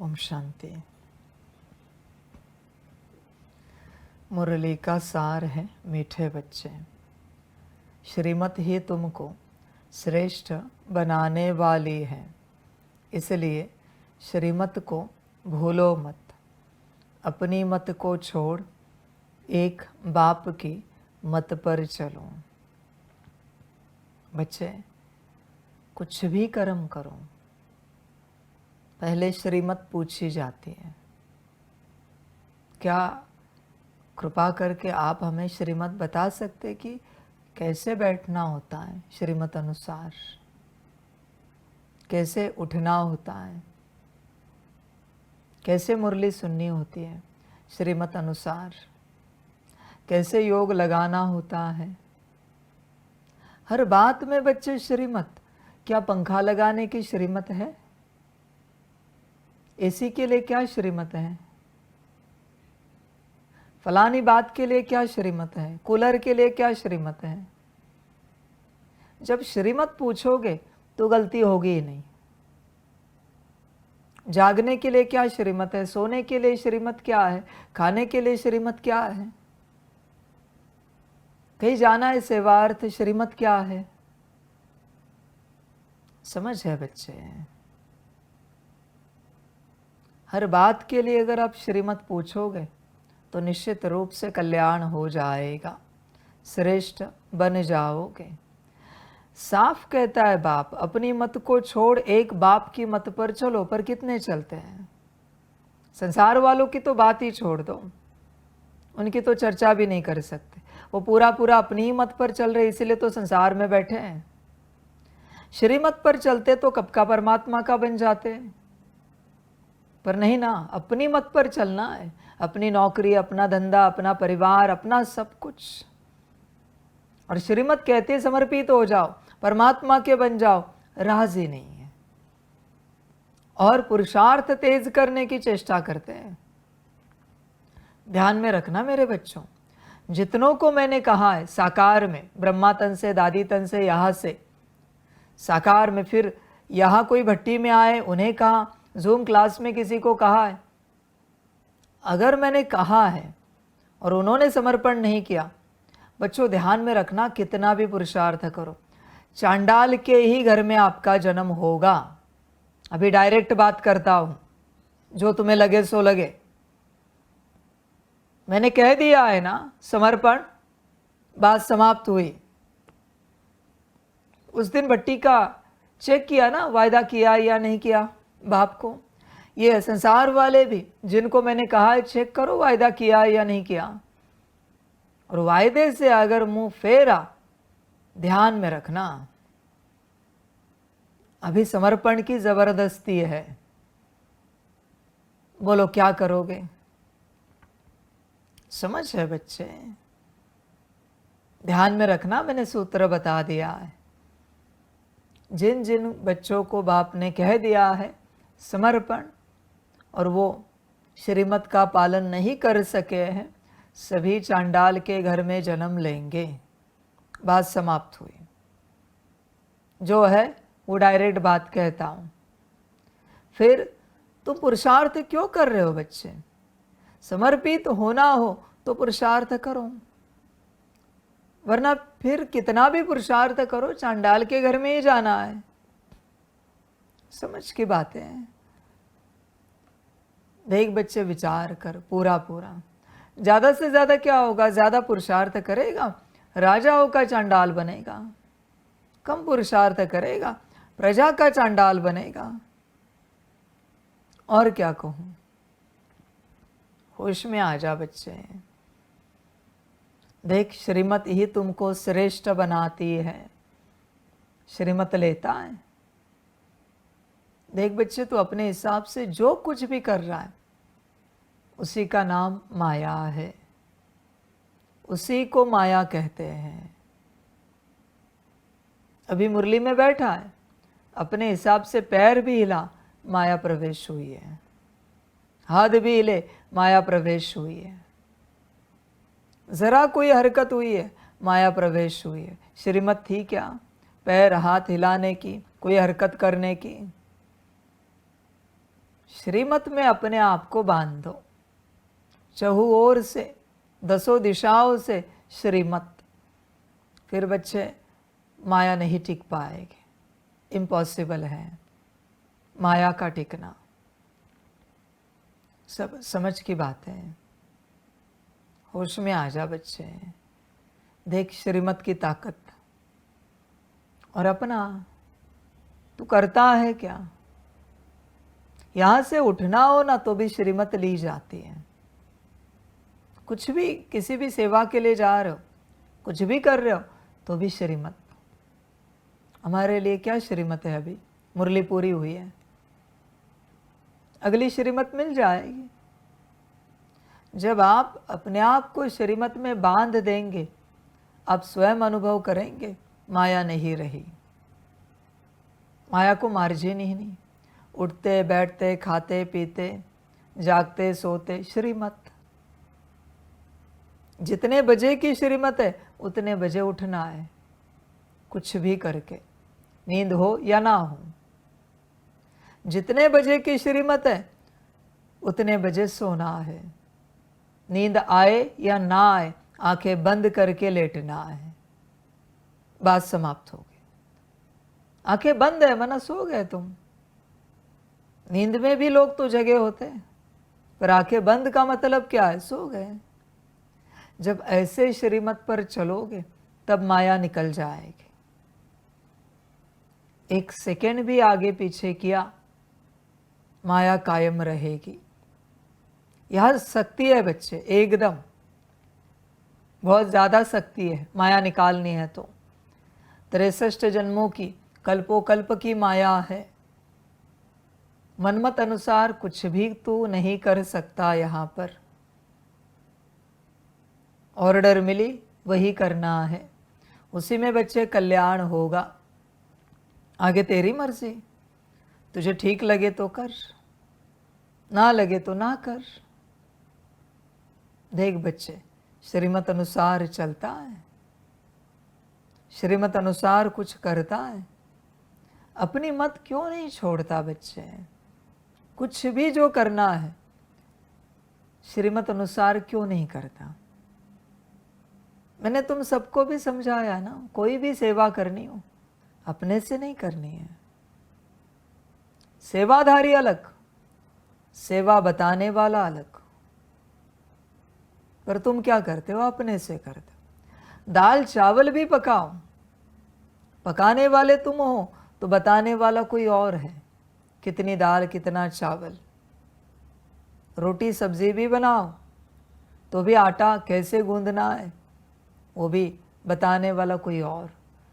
ओम शांति। मुरली का सार है मीठे बच्चे, श्रीमत ही तुमको श्रेष्ठ बनाने वाली है, इसलिए श्रीमत को भूलो मत। अपनी मत को छोड़ एक बाप की मत पर चलो। बच्चे, कुछ भी कर्म करो, पहले श्रीमत पूछी जाती है। क्या कृपा करके आप हमें श्रीमत बता सकते कि कैसे बैठना होता है श्रीमत अनुसार, कैसे उठना होता है, कैसे मुरली सुननी होती है श्रीमत अनुसार, कैसे योग लगाना होता है। हर बात में बच्चे श्रीमत। क्या पंखा लगाने की श्रीमत है? एसी के लिए क्या श्रीमत है? फलानी बात के लिए क्या श्रीमत है? कूलर के लिए क्या श्रीमत है? जब श्रीमत पूछोगे तो गलती होगी ही नहीं। जागने के लिए क्या श्रीमत है? सोने के लिए श्रीमत क्या है? खाने के लिए श्रीमत क्या है? कहीं जाना है सेवार्थ, श्रीमत क्या है? समझ है बच्चे? हर बात के लिए अगर आप श्रीमत पूछोगे तो निश्चित रूप से कल्याण हो जाएगा, श्रेष्ठ बन जाओगे। साफ कहता है बाप, अपनी मत को छोड़ एक बाप की मत पर चलो। पर कितने चलते हैं? संसार वालों की तो बात ही छोड़ दो, उनकी तो चर्चा भी नहीं कर सकते। वो पूरा पूरा अपनी ही मत पर चल रहे, इसीलिए तो संसार में बैठे हैं। श्रीमत पर चलते तो कब का परमात्मा का बन जाते, पर नहीं ना। अपनी मत पर चलना है, अपनी नौकरी, अपना धंधा, अपना परिवार, अपना सब कुछ। और श्रीमत कहते समर्पित हो जाओ, परमात्मा के बन जाओ, राजी नहीं है और पुरुषार्थ तेज करने की चेष्टा करते हैं। ध्यान में रखना मेरे बच्चों, जितनों को मैंने कहा है साकार में, ब्रह्मा तन से, दादी तन से, यहाँ से साकार में, फिर यहाँ कोई भट्टी में आए उन्हें कहा, जूम क्लास में किसी को कहा है। अगर मैंने कहा है और उन्होंने समर्पण नहीं किया, बच्चों ध्यान में रखना, कितना भी पुरुषार्थ करो, चांडाल के ही घर में आपका जन्म होगा। अभी डायरेक्ट बात करता हूं, जो तुम्हें लगे सो लगे। मैंने कह दिया है ना समर्पण, बात समाप्त हुई। उस दिन भट्टी का चेक किया ना, वायदा किया या नहीं किया बाप को। ये संसार वाले भी जिनको मैंने कहा है चेक करो वायदा किया या नहीं किया, और वायदे से अगर मुंह फेरा, ध्यान में रखना अभी समर्पण की जबरदस्ती है। बोलो क्या करोगे? समझ है बच्चे? ध्यान में रखना, मैंने सूत्र बता दिया है। जिन जिन बच्चों को बाप ने कह दिया है समर्पण और वो श्रीमत का पालन नहीं कर सके हैं, सभी चांडाल के घर में जन्म लेंगे। बात समाप्त हुई। जो है वो डायरेक्ट बात कहता हूं। फिर तुम पुरुषार्थ क्यों कर रहे हो बच्चे? समर्पित होना हो तो पुरुषार्थ करो, वरना फिर कितना भी पुरुषार्थ करो, चांडाल के घर में ही जाना है। समझ की बातें हैं। देख बच्चे, विचार कर पूरा पूरा। ज्यादा से ज्यादा क्या होगा? ज्यादा पुरुषार्थ करेगा, राजाओं का चांडाल बनेगा। कम पुरुषार्थ करेगा, प्रजा का चांडाल बनेगा। और क्या कहूं? होश में आ जा बच्चे। देख, श्रीमत ही तुमको श्रेष्ठ बनाती है, श्रीमत लेता है। देख बच्चे, तू अपने हिसाब से जो कुछ भी कर रहा है उसी का नाम माया है, उसी को माया कहते हैं। अभी मुरली में बैठा है, अपने हिसाब से पैर भी हिला, माया प्रवेश हुई है। हाथ भी हिले, माया प्रवेश हुई है। जरा कोई हरकत हुई है, माया प्रवेश हुई है। श्रीमत थी क्या? पैर हाथ हिलाने की, कोई हरकत करने की? श्रीमत में अपने आप को बांध दो, चहु ओर से, दसों दिशाओं से श्रीमत। फिर बच्चे माया नहीं टिक पाएंगे, इम्पॉसिबल है माया का टिकना। सब समझ की बात है। होश में आ जा बच्चे, देख श्रीमत की ताकत। और अपना तू करता है क्या? यहां से उठना हो ना तो भी श्रीमत ली जाती है। कुछ भी, किसी भी सेवा के लिए जा रहे हो, कुछ भी कर रहे हो तो भी श्रीमत। हमारे लिए क्या श्रीमत है? अभी मुरली पूरी हुई है, अगली श्रीमत मिल जाएगी। जब आप अपने आप को श्रीमत में बांध देंगे, आप स्वयं अनुभव करेंगे माया नहीं रही। माया को मार्जिन ही नहीं। उठते बैठते, खाते पीते, जागते सोते श्रीमत। जितने बजे की श्रीमत है उतने बजे उठना है, कुछ भी करके, नींद हो या ना हो। जितने बजे की श्रीमत है उतने बजे सोना है, नींद आए या ना आए आंखें बंद करके लेटना है। बात समाप्त हो गई। आंखें बंद है मना सो गए तुम। नींद में भी लोग तो जगे होते हैं, पर आंखें बंद का मतलब क्या है? सो गए। जब ऐसे श्रीमत पर चलोगे तब माया निकल जाएगी। एक सेकेंड भी आगे पीछे किया माया कायम रहेगी। यह शक्ति है बच्चे, एकदम बहुत ज्यादा शक्ति है। माया निकालनी है तो 63 जन्मों की, कल्पों कल्प की माया है। मनमत अनुसार कुछ भी तू नहीं कर सकता। यहाँ पर ऑर्डर मिली वही करना है, उसी में बच्चे कल्याण होगा। आगे तेरी मर्जी, तुझे ठीक लगे तो कर, ना लगे तो ना कर। देख बच्चे, श्रीमत अनुसार चलता है, श्रीमत अनुसार कुछ करता है। अपनी मत क्यों नहीं छोड़ता बच्चे? कुछ भी जो करना है श्रीमत अनुसार क्यों नहीं करता? मैंने तुम सबको भी समझाया ना, कोई भी सेवा करनी हो अपने से नहीं करनी है। सेवाधारी अलग, सेवा बताने वाला अलग। पर तुम क्या करते हो? अपने से करते हो। दाल चावल भी पकाओ, पकाने वाले तुम हो तो बताने वाला कोई और है। कितनी दाल कितना चावल। रोटी सब्जी भी बनाओ तो भी आटा कैसे गूंदना है वो भी बताने वाला कोई और।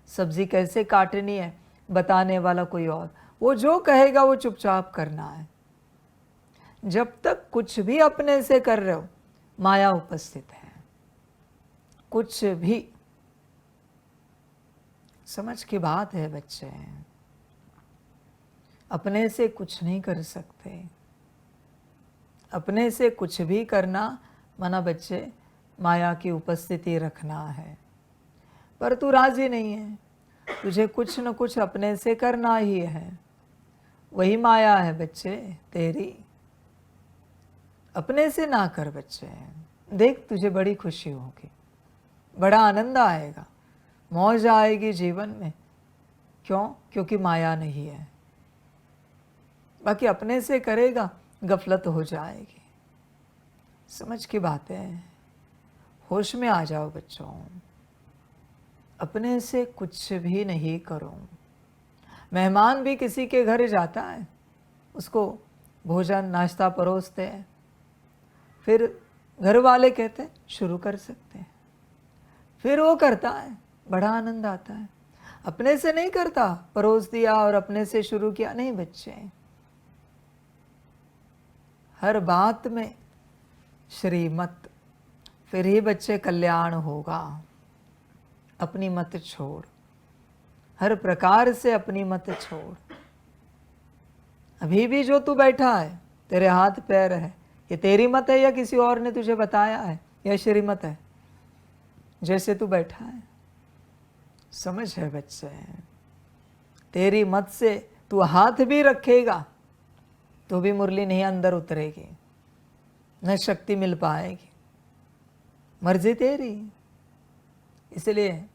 सब्जी कैसे काटनी है बताने वाला कोई और। वो जो कहेगा वो चुपचाप करना है। जब तक कुछ भी अपने से कर रहे हो माया उपस्थित है। कुछ भी, समझ की बात है बच्चे। अपने से कुछ नहीं कर सकते। अपने से कुछ भी करना माना बच्चे माया की उपस्थिति रखना है। पर तू राजी नहीं है, तुझे कुछ न कुछ अपने से करना ही है। वही माया है बच्चे तेरी। अपने से ना कर बच्चे, देख तुझे बड़ी खुशी होगी, बड़ा आनंद आएगा, मौज आएगी जीवन में। क्यों? क्योंकि माया नहीं है। बाकी अपने से करेगा गफलत हो जाएगी। समझ की बात है। होश में आ जाओ बच्चों, अपने से कुछ भी नहीं करो। मेहमान भी किसी के घर जाता है, उसको भोजन नाश्ता परोसते हैं, फिर घर वाले कहते हैं शुरू कर सकते हैं, फिर वो करता है, बड़ा आनंद आता है। अपने से नहीं करता, परोस दिया और अपने से शुरू किया नहीं बच्चे। हर बात में श्रीमत, फिर ही बच्चे कल्याण होगा। अपनी मत छोड़, हर प्रकार से अपनी मत छोड़। अभी भी जो तू बैठा है, तेरे हाथ पैर है, ये तेरी मत है या किसी और ने तुझे बताया है? या श्रीमत है जैसे तू बैठा है? समझ है बच्चे, तेरी मत से तू हाथ भी रखेगा तो भी मुरली नहीं अंदर उतरेगी, न शक्ति मिल पाएगी। मर्जी तेरी। इसलिए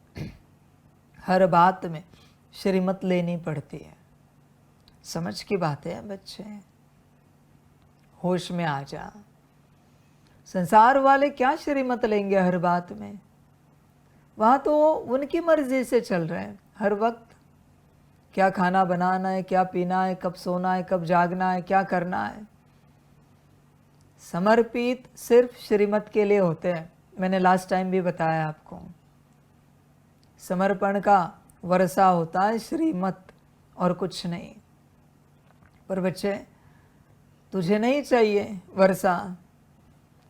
हर बात में श्रीमत लेनी पड़ती है। समझ की बात है बच्चे, होश में आ जा। संसार वाले क्या श्रीमत लेंगे हर बात में? वहाँ तो उनकी मर्जी से चल रहे हैं हर वक्त। क्या खाना बनाना है, क्या पीना है, कब सोना है, कब जागना है, क्या करना है। समर्पित सिर्फ श्रीमत के लिए होते हैं। मैंने लास्ट टाइम भी बताया आपको, समर्पण का वर्षा होता है श्रीमत और कुछ नहीं। पर बच्चे, तुझे नहीं चाहिए वर्षा,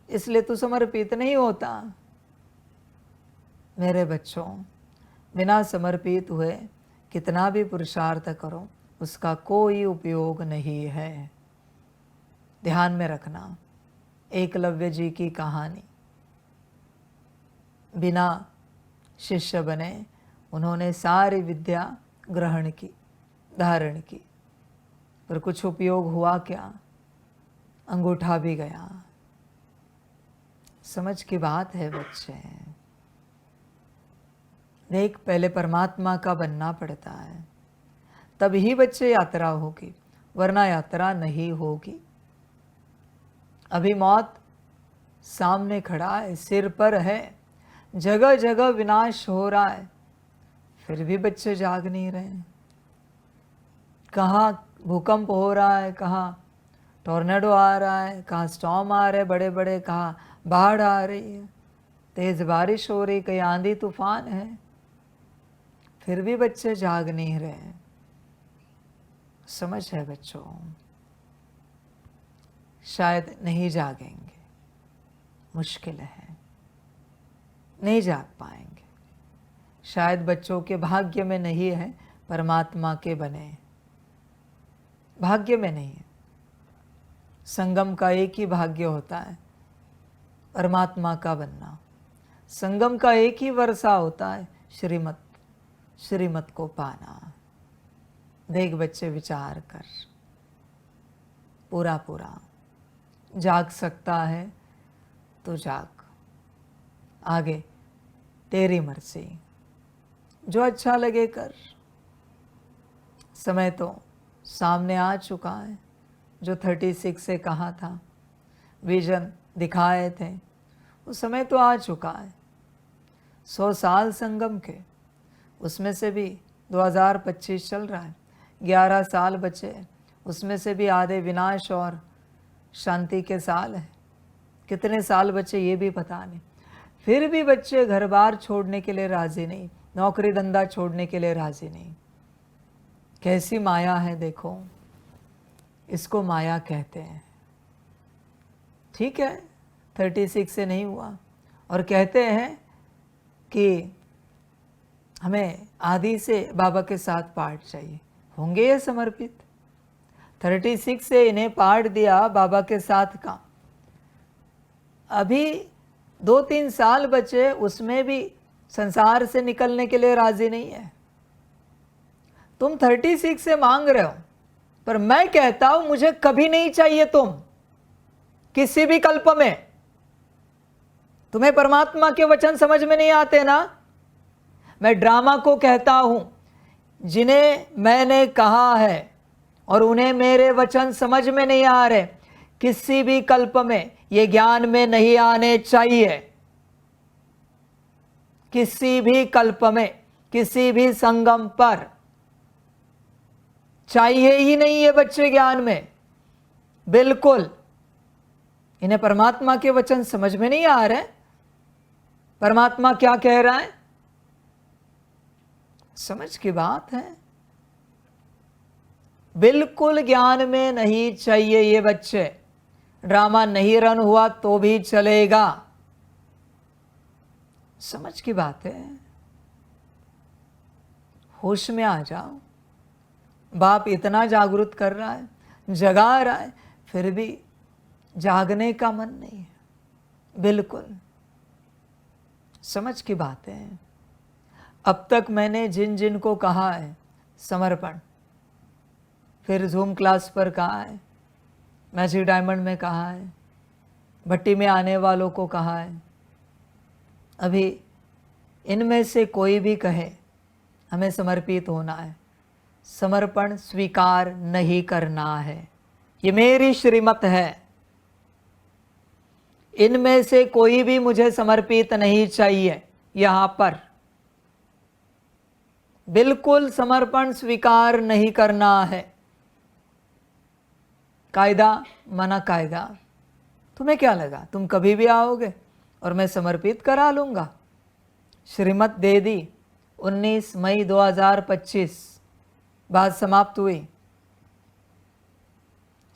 इसलिए तू समर्पित नहीं होता। मेरे बच्चों, बिना समर्पित हुए कितना भी पुरुषार्थ करो, उसका कोई उपयोग नहीं है। ध्यान में रखना, एकलव्य जी की कहानी। बिना शिष्य बने उन्होंने सारी विद्या ग्रहण की, धारण की, पर कुछ उपयोग हुआ क्या? अंगूठा भी गया। समझ की बात है बच्चे। देख, पहले परमात्मा का बनना पड़ता है, तभी बच्चे यात्रा होगी, वरना यात्रा नहीं होगी। अभी मौत सामने खड़ा है, सिर पर है, जगह जगह विनाश हो रहा है, फिर भी बच्चे जाग नहीं रहे। कहाँ भूकंप हो रहा है, कहाँ टॉर्नेडो आ रहा है, कहाँ स्टॉर्म आ रहे बड़े बड़े, कहाँ बाढ़ आ रही है, तेज बारिश हो रही, कहीं आंधी तूफान है, फिर भी बच्चे जाग नहीं रहे। समझ है बच्चों? शायद नहीं जागेंगे, मुश्किल है, नहीं जाग पाएंगे। शायद बच्चों के भाग्य में नहीं है परमात्मा के बने, भाग्य में नहीं है। संगम का एक ही भाग्य होता है, परमात्मा का बनना। संगम का एक ही वर्षा होता है, श्रीमत, श्रीमत को पाना। देख बच्चे, विचार कर, पूरा पूरा जाग सकता है तो जाग, आगे तेरी मर्जी, जो अच्छा लगे कर। समय तो सामने आ चुका है, जो 36 से कहा था, विजन दिखाए थे, वो समय तो आ चुका है। 100 साल संगम के, उसमें से भी 2025 चल रहा है, 11 साल बचे, उसमें से भी आधे विनाश और शांति के साल है। कितने साल बचे ये भी पता नहीं। फिर भी बच्चे घर बार छोड़ने के लिए राजी नहीं, नौकरी धंधा छोड़ने के लिए राजी नहीं। कैसी माया है देखो, इसको माया कहते हैं। ठीक है, 36 से नहीं हुआ, और कहते हैं कि हमें आदि से बाबा के साथ पाठ चाहिए। होंगे ये समर्पित? 36 से इन्हें पाठ दिया बाबा के साथ का, अभी 2-3 साल बचे, उसमें भी संसार से निकलने के लिए राजी नहीं है। तुम 36 से मांग रहे हो, पर मैं कहता हूं मुझे कभी नहीं चाहिए तुम, किसी भी कल्प में। तुम्हें परमात्मा के वचन समझ में नहीं आते ना? मैं ड्रामा को कहता हूं, जिन्हें मैंने कहा है और उन्हें मेरे वचन समझ में नहीं आ रहे, किसी भी कल्प में ये ज्ञान में नहीं आने चाहिए। किसी भी कल्प में, किसी भी संगम पर चाहिए ही नहीं ये बच्चे ज्ञान में, बिल्कुल। इन्हें परमात्मा के वचन समझ में नहीं आ रहे, परमात्मा क्या कह रहा है, समझ की बात है। बिल्कुल ज्ञान में नहीं चाहिए ये बच्चे। ड्रामा नहीं रन हुआ तो भी चलेगा, समझ की बात है। होश में आ जाओ। बाप इतना जागृत कर रहा है, जगा रहा है, फिर भी जागने का मन नहीं है, बिल्कुल। समझ की बात है। अब तक मैंने जिन जिन को कहा है समर्पण, फिर जूम क्लास पर कहा है मैजिक डायमंड में कहा है, भट्टी में आने वालों को कहा है। अभी इनमें से कोई भी कहे हमें समर्पित होना है, समर्पण स्वीकार नहीं करना है, ये मेरी श्रीमत है। इनमें से कोई भी मुझे समर्पित नहीं चाहिए, यहां पर बिल्कुल समर्पण स्वीकार नहीं करना है। कायदा मना कायदा। तुम्हें क्या लगा तुम कभी भी आओगे और मैं समर्पित करा लूंगा? श्रीमत दे दी 19 मई 2025, बात समाप्त हुई।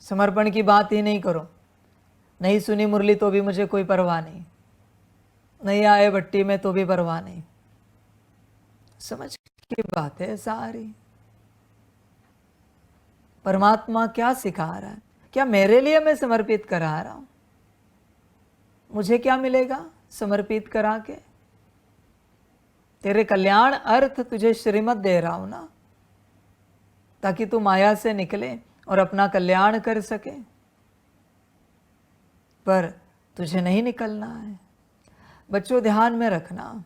समर्पण की बात ही नहीं करो। नहीं सुनी मुरली तो भी मुझे कोई परवाह नहीं, नहीं आए भट्टी में तो भी परवाह नहीं। समझ की बात है सारी। परमात्मा क्या सिखा रहा है? क्या मेरे लिए मैं समर्पित करा रहा हूं? मुझे क्या मिलेगा समर्पित करा के? तेरे कल्याण अर्थ तुझे श्रीमत दे रहा हूं ना, ताकि तू माया से निकले और अपना कल्याण कर सके। पर तुझे नहीं निकलना है। बच्चों ध्यान में रखना,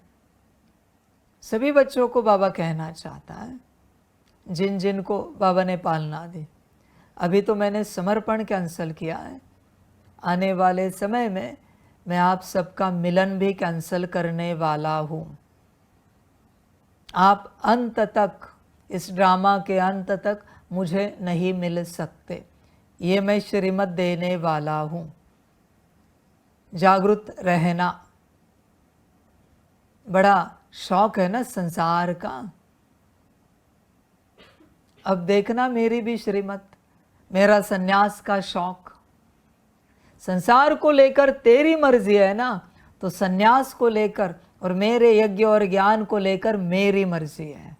सभी बच्चों को बाबा कहना चाहता है, जिन जिन को बाबा ने पालना दी। अभी तो मैंने समर्पण कैंसल किया है, आने वाले समय में मैं आप सबका मिलन भी कैंसल करने वाला हूं। आप अंत तक, इस ड्रामा के अंत तक मुझे नहीं मिल सकते, ये मैं श्रीमत देने वाला हूं। जागरूक रहना। बड़ा शौक है ना संसार का। अब देखना मेरी भी श्रीमत, मेरा सन्यास का शौक। संसार को लेकर तेरी मर्जी है ना, तो सन्यास को लेकर और मेरे यज्ञ और ज्ञान को लेकर मेरी मर्जी है।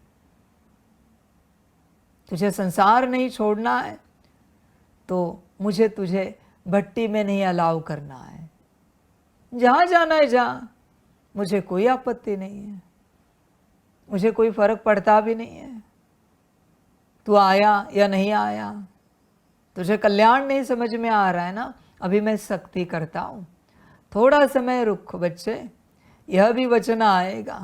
तुझे संसार नहीं छोड़ना है तो मुझे तुझे भट्टी में नहीं अलाउ करना है। जहां जाना है जा, मुझे कोई आपत्ति नहीं है, मुझे कोई फर्क पड़ता भी नहीं है तू आया या नहीं आया। तुझे कल्याण नहीं समझ में आ रहा है ना, अभी मैं सख्ती करता हूं। थोड़ा समय रुक बच्चे, यह भी वचन आएगा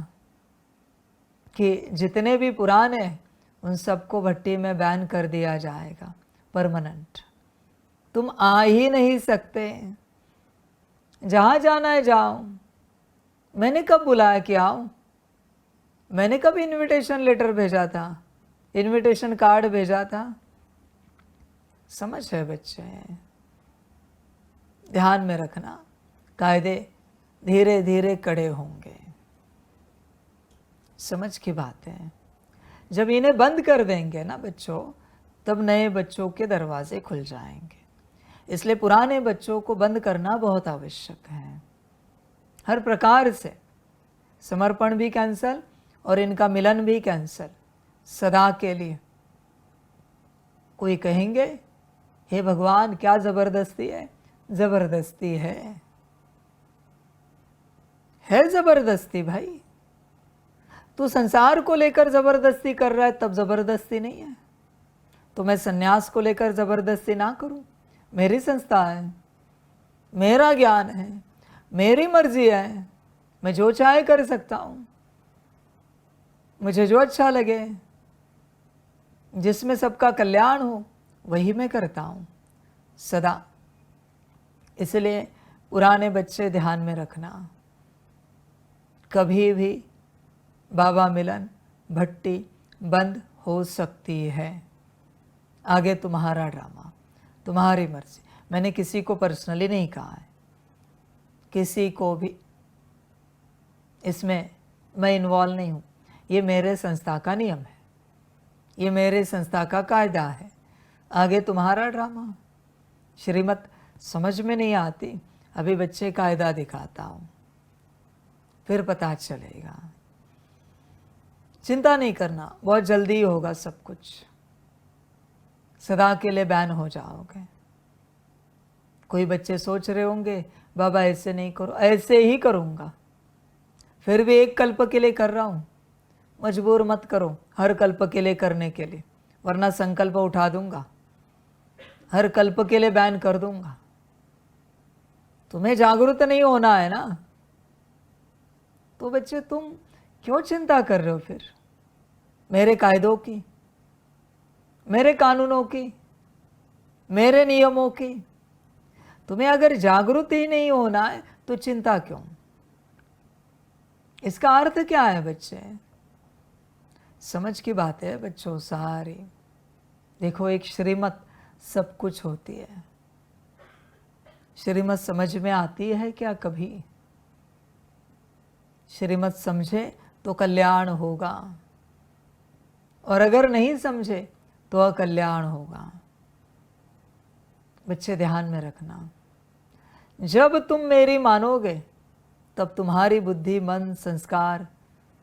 कि जितने भी पुराने उन सबको भट्टी में बैन कर दिया जाएगा परमानेंट। तुम आ ही नहीं सकते, जहां जाना है जाओ। मैंने कब बुलाया कि आओ? मैंने कब इनविटेशन लेटर भेजा था, इनविटेशन कार्ड भेजा था? समझ है बच्चे, ध्यान में रखना, कायदे धीरे धीरे कड़े होंगे। समझ की बात है। जब इन्हें बंद कर देंगे ना बच्चों, तब नए बच्चों के दरवाजे खुल जाएंगे। इसलिए पुराने बच्चों को बंद करना बहुत आवश्यक है। हर प्रकार से समर्पण भी कैंसल और इनका मिलन भी कैंसल, सदा के लिए। कोई कहेंगे हे भगवान क्या जबरदस्ती है? जबरदस्ती है जबरदस्ती भाई। तू संसार को लेकर जबरदस्ती कर रहा है तब जबरदस्ती नहीं है। तो मैं सन्यास को लेकर जबरदस्ती ना करूं? मेरी संस्था है, मेरा ज्ञान है, मेरी मर्जी है, मैं जो चाहे कर सकता हूं, मुझे जो अच्छा लगे, जिसमें सबका कल्याण हो वही मैं करता हूं सदा। इसलिए पुराने बच्चे ध्यान में रखना, कभी भी बाबा मिलन भट्टी बंद हो सकती है। आगे तुम्हारा ड्रामा, तुम्हारी मर्जी। मैंने किसी को पर्सनली नहीं कहा है, किसी को भी इसमें मैं इन्वॉल्व नहीं हूँ। ये मेरे संस्था का नियम है, ये मेरे संस्था का कायदा है। आगे तुम्हारा ड्रामा। श्रीमत समझ में नहीं आती, अभी बच्चे कायदा दिखाता हूँ, फिर पता चलेगा। चिंता नहीं करना, बहुत जल्दी होगा सब कुछ। सदा के लिए बैन हो जाओगे। कोई बच्चे सोच रहे होंगे बाबा ऐसे नहीं करो, ऐसे ही करूँगा। फिर भी एक कल्प के लिए कर रहा हूँ, मजबूर मत करो हर कल्प के लिए करने के लिए, वरना संकल्प उठा दूंगा। हर कल्प के लिए बैन कर दूंगा। तुम्हें जागरूक नहीं होना है ना, तो बच्चे तुम क्यों चिंता कर रहे हो फिर मेरे कायदों की, मेरे कानूनों की, मेरे नियमों की? तुम्हें अगर जागरूक ही नहीं होना है तो चिंता क्यों? इसका अर्थ क्या है बच्चे? समझ की बात है बच्चों सारी। देखो, एक श्रीमत सब कुछ होती है। श्रीमत समझ में आती है क्या कभी? श्रीमत समझे तो कल्याण होगा, और अगर नहीं समझे तो अकल्याण होगा। बच्चे ध्यान में रखना, जब तुम मेरी मानोगे तब तुम्हारी बुद्धि, मन, संस्कार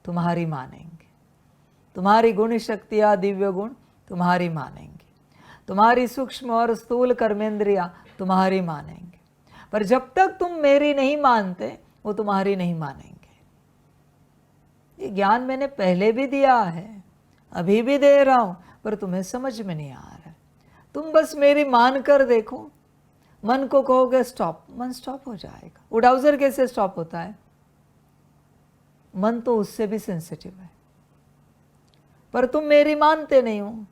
तुम्हारी मानेंगे। तुम्हारी गुण शक्तियाँ, दिव्य गुण तुम्हारी मानेंगे। तुम्हारी सूक्ष्म और स्थूल कर्मेंद्रियाँ तुम्हारी मानेंगे। पर जब तक तुम मेरी नहीं मानते, वो तुम्हारी नहीं मानेंगे। ये ज्ञान मैंने पहले भी दिया है, अभी भी दे रहा हूं, पर तुम्हें समझ में नहीं आ रहा है। तुम बस मेरी मान कर देखो। मन को कहोगे स्टॉप, मन स्टॉप हो जाएगा। वो डाउजर कैसे स्टॉप होता है? मन तो उससे भी सेंसिटिव है, पर तुम मेरी मानते नहीं हो,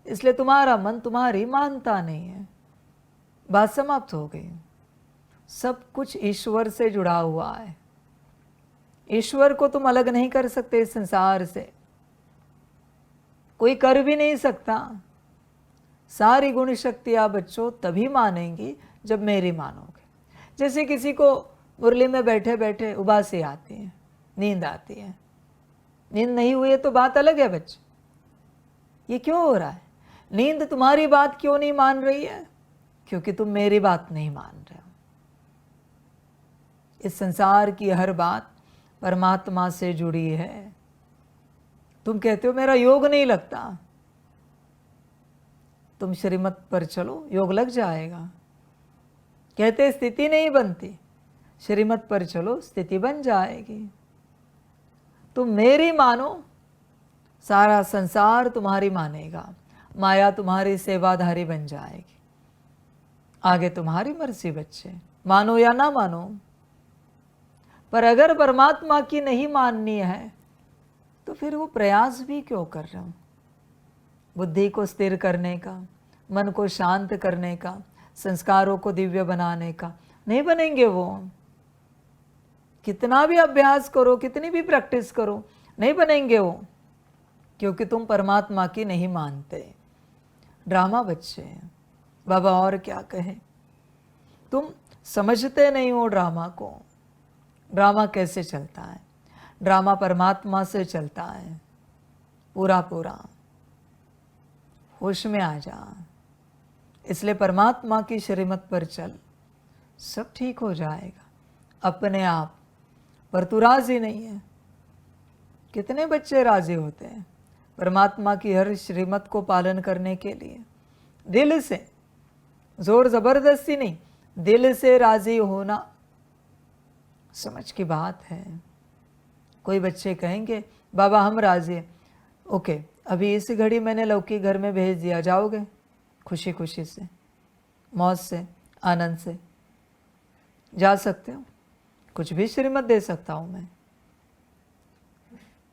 इसलिए तुम्हारा मन तुम्हारी मानता नहीं है। बात समाप्त हो गई। सब कुछ ईश्वर से जुड़ा हुआ है। ईश्वर को तुम अलग नहीं कर सकते इस संसार से, कोई कर भी नहीं सकता। सारी गुण शक्तियाँ बच्चों तभी मानेंगी जब मेरी मानोगे। जैसे किसी को मुरली में बैठे बैठे उबासी आती है, नींद आती है। नींद नहीं हुई है तो बात अलग है बच्चे, ये क्यों हो रहा है? नींद तुम्हारी बात क्यों नहीं मान रही है? क्योंकि तुम मेरी बात नहीं मान रहे हो। इस संसार की हर बात परमात्मा से जुड़ी है। तुम कहते हो मेरा योग नहीं लगता, तुम श्रीमत पर चलो, योग लग जाएगा। कहते स्थिति नहीं बनती, श्रीमत पर चलो, स्थिति बन जाएगी। तुम मेरी मानो, सारा संसार तुम्हारी मानेगा। माया तुम्हारी सेवाधारी बन जाएगी। आगे तुम्हारी मर्जी बच्चे, मानो या ना मानो। पर अगर परमात्मा की नहीं माननी है तो फिर वो प्रयास भी क्यों कर रहे हो? बुद्धि को स्थिर करने का, मन को शांत करने का, संस्कारों को दिव्य बनाने का। नहीं बनेंगे वो। कितना भी अभ्यास करो, कितनी भी प्रैक्टिस करो, नहीं बनेंगे वो, क्योंकि तुम परमात्मा की नहीं मानते। ड्रामा बच्चे, बाबा और क्या कहे। तुम समझते नहीं हो ड्रामा को। ड्रामा कैसे चलता है? ड्रामा परमात्मा से चलता है पूरा पूरा। होश में आ जा। इसलिए परमात्मा की श्रीमत पर चल, सब ठीक हो जाएगा अपने आप। पर तू राजी नहीं है। कितने बच्चे राजी होते हैं परमात्मा की हर श्रीमत को पालन करने के लिए? दिल से, जोर जबरदस्ती नहीं, दिल से राजी होना समझ की बात है। कोई बच्चे कहेंगे बाबा हम राजी हैं। ओके, अभी इस घड़ी मैंने लौकी घर में भेज दिया, जाओगे? खुशी खुशी से, मौज से, आनंद से जा सकते हो। कुछ भी श्रीमत दे सकता हूँ मैं।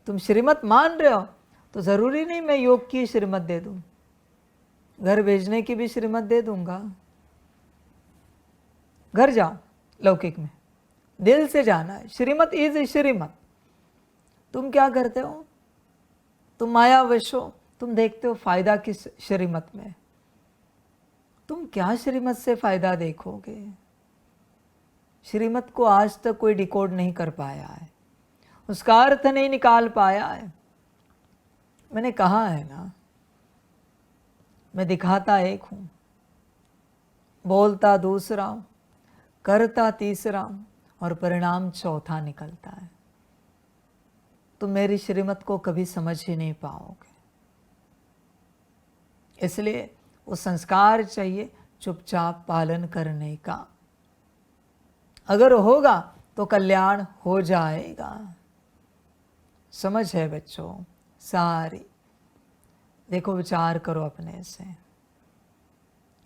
तुम श्रीमत मान रहे हो तो ज़रूरी नहीं मैं योग की श्रीमत दे दूँ, घर भेजने की भी श्रीमत दे दूंगा। घर जाओ लौकिक में, दिल से जाना है। श्रीमत इज श्रीमत। तुम क्या करते हो? तुम मायावश हो, तुम देखते हो फायदा किस श्रीमत में। तुम क्या श्रीमत से फायदा देखोगे? श्रीमत को आज तक कोई डिकोड नहीं कर पाया है, उसका अर्थ नहीं निकाल पाया है। मैंने कहा है ना, मैं दिखाता एक हूं, बोलता दूसरा हूं, करता तीसरा हूं, और परिणाम चौथा निकलता है। तुम मेरी श्रीमत को कभी समझ ही नहीं पाओगे। इसलिए वो संस्कार चाहिए चुपचाप पालन करने का। अगर होगा तो कल्याण हो जाएगा। समझ है बच्चों सारी? देखो, विचार करो अपने से।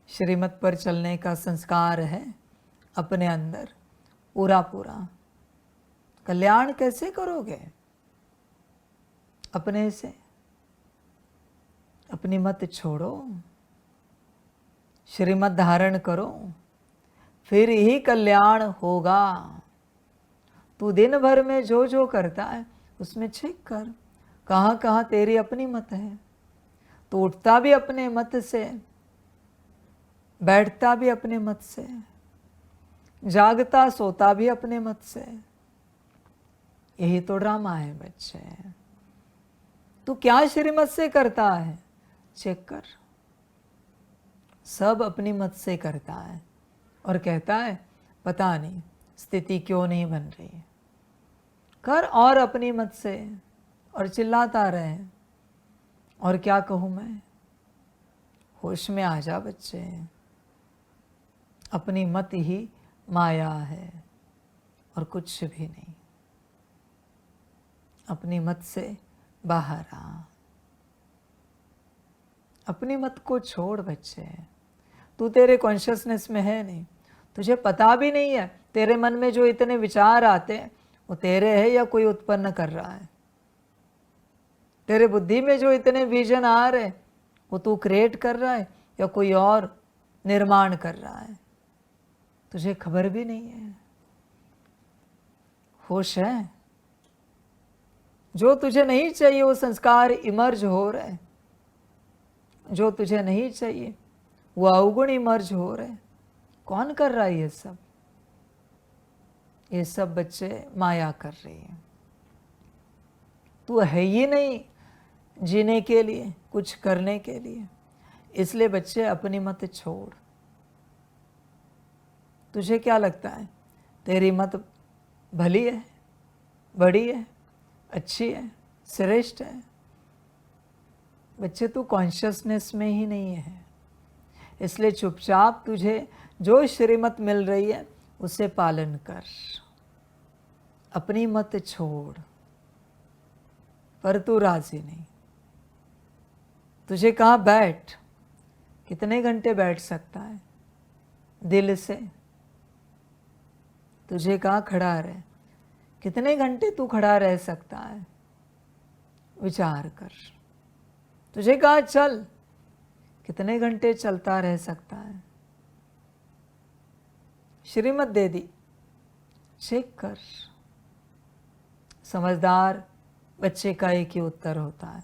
श्रीमत पर चलने का संस्कार है अपने अंदर पूरा पूरा, कल्याण कैसे करोगे अपने से? अपनी मत छोड़ो, श्रीमत धारण करो, फिर ही कल्याण होगा। तू दिन भर में जो जो करता है उसमें चेक कर, कहाँ कहाँ तेरी अपनी मत है। तू उठता भी अपने मत से, बैठता भी अपने मत से, जागता सोता भी अपने मत से। यही तो ड्रामा है बच्चे। तू क्या श्रीमत से करता है चेक कर। सब अपनी मत से करता है और कहता है पता नहीं स्थिति क्यों नहीं बन रही है। कर और अपनी मत से, और चिल्लाता रहे और क्या कहूँ मैं। होश में आ जा बच्चे, अपनी मत ही माया है और कुछ भी नहीं। अपनी मत से बाहर आ, अपनी मत को छोड़ बच्चे। तू तेरे कॉन्शियसनेस में है नहीं, तुझे पता भी नहीं है तेरे मन में जो इतने विचार आते हैं वो तेरे है या कोई उत्पन्न कर रहा है। तेरे बुद्धि में जो इतने विजन आ रहे वो तू क्रिएट कर रहा है या कोई और निर्माण कर रहा है, तुझे खबर भी नहीं है। होश है, जो तुझे नहीं चाहिए वो संस्कार इमर्ज हो रहे, जो तुझे नहीं चाहिए वो अवगुण इमर्ज हो रहे। कौन कर रहा है ये सब? ये सब बच्चे माया कर रही है। तू है ही नहीं जीने के लिए, कुछ करने के लिए। इसलिए बच्चे अपनी मत छोड़। तुझे क्या लगता है तेरी मत भली है, बड़ी है, अच्छी है, श्रेष्ठ है? बच्चे तू कॉन्शियसनेस में ही नहीं है। इसलिए चुपचाप तुझे जो श्रीमत मिल रही है उसे पालन कर, अपनी मत छोड़। पर तू राजी नहीं। तुझे कहा बैठ, कितने घंटे बैठ सकता है दिल से? तुझे कहा खड़ा रहे, कितने घंटे तू खड़ा रह सकता है? विचार कर। तुझे कहा चल, कितने घंटे चलता रह सकता है? श्रीमत दे दी, चेक कर। समझदार बच्चे का एक ही उत्तर होता है,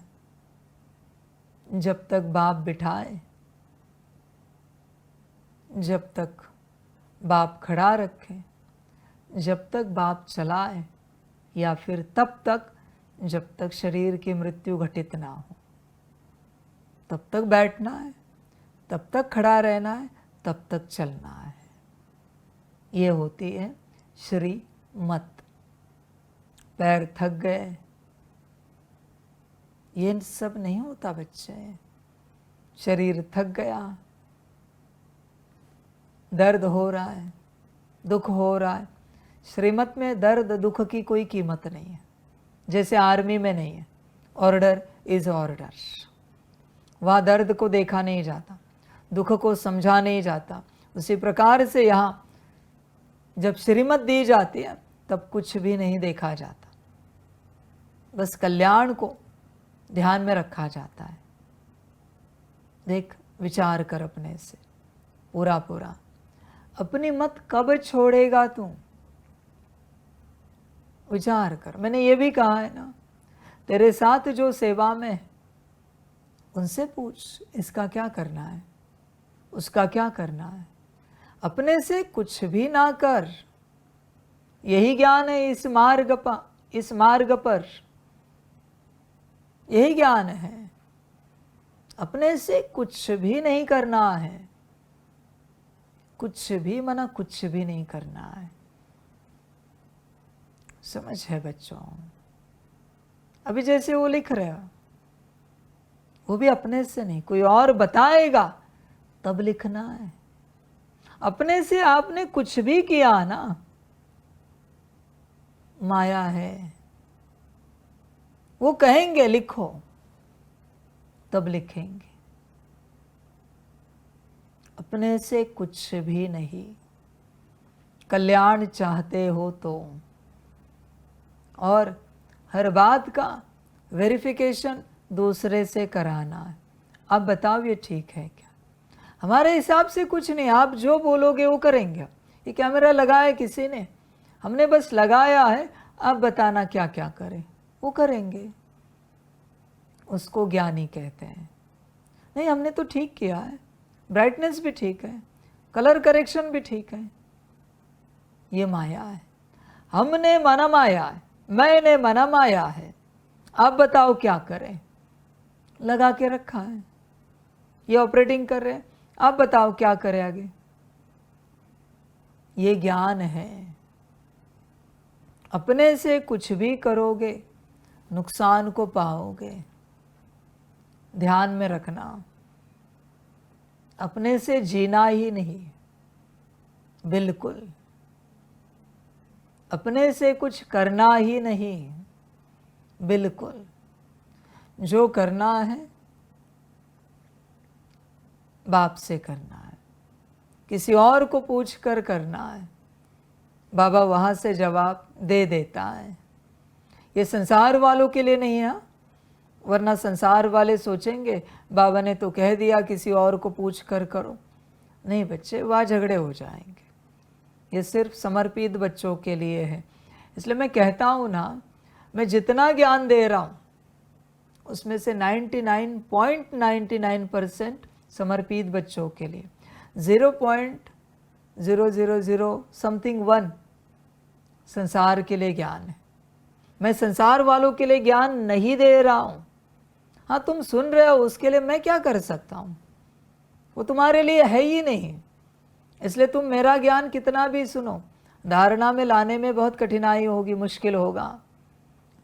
जब तक बाप बिठाए, जब तक बाप खड़ा रखे, जब तक बाप चलाए, या फिर तब तक जब तक शरीर की मृत्यु घटित ना हो, तब तक बैठना है, तब तक खड़ा रहना है, तब तक चलना है। ये होती है श्रीमत। पैर थक गए, ये सब नहीं होता बच्चे। शरीर थक गया, दर्द हो रहा है, दुख हो रहा है। श्रीमत में दर्द दुख की कोई कीमत नहीं है, जैसे आर्मी में नहीं है। Order is order. वहाँ दर्द को देखा नहीं जाता, दुख को समझा नहीं जाता। उसी प्रकार से यहाँ जब श्रीमत दी जाती है तब कुछ भी नहीं देखा जाता, बस कल्याण को ध्यान में रखा जाता है। देख, विचार कर अपने से पूरा पूरा। अपनी मत कब छोड़ेगा तू? विचार कर। मैंने ये भी कहा है ना, तेरे साथ जो सेवा में, उनसे पूछ इसका क्या करना है, उसका क्या करना है। अपने से कुछ भी ना कर। यही ज्ञान है इस मार्ग पर, यही ज्ञान है। अपने से कुछ भी नहीं करना है, कुछ भी मना कुछ भी नहीं करना है। समझ है बच्चों? अभी जैसे वो लिख रहे हो, वो भी अपने से नहीं, कोई और बताएगा तब लिखना है। अपने से आपने कुछ भी किया ना, माया है। वो कहेंगे लिखो, तब लिखेंगे। अपने से कुछ भी नहीं। कल्याण चाहते हो तो, और हर बात का वेरिफिकेशन दूसरे से कराना है। आप बताओ ये ठीक है क्या? हमारे हिसाब से कुछ नहीं, आप जो बोलोगे वो करेंगे। ये कैमरा लगाया किसी ने, हमने बस लगाया है, आप बताना क्या क्या करें, वो करेंगे। उसको ज्ञानी कहते हैं। नहीं, हमने तो ठीक किया है, ब्राइटनेस भी ठीक है, कलर करेक्शन भी ठीक है। ये माया है, हमने मना माया है, मैंने मना माया है। आप बताओ क्या करें? लगा के रखा है, ये ऑपरेटिंग कर रहे हैं, आप बताओ क्या करें आगे? ये ज्ञान है। अपने से कुछ भी करोगे नुकसान को पाओगे। ध्यान में रखना, अपने से जीना ही नहीं, बिल्कुल अपने से कुछ करना ही नहीं, बिल्कुल जो करना है बाप से करना है, किसी और को पूछ कर करना है। बाबा वहाँ से जवाब दे देता है। ये संसार वालों के लिए नहीं है, वरना संसार वाले सोचेंगे बाबा ने तो कह दिया किसी और को पूछ कर करो। नहीं बच्चे, वहाँ झगड़े हो जाएंगे। ये सिर्फ समर्पित बच्चों के लिए है। इसलिए मैं कहता हूँ ना, मैं जितना ज्ञान दे रहा हूँ उसमें से 99.99% समर्पित बच्चों के लिए, 0.000 समथिंग 1 संसार के लिए ज्ञान है। मैं संसार वालों के लिए ज्ञान नहीं दे रहा हूँ। हाँ, तुम सुन रहे हो, उसके लिए मैं क्या कर सकता हूँ? वो तुम्हारे लिए है ही नहीं। इसलिए तुम मेरा ज्ञान कितना भी सुनो, धारणा में लाने में बहुत कठिनाई होगी, मुश्किल होगा।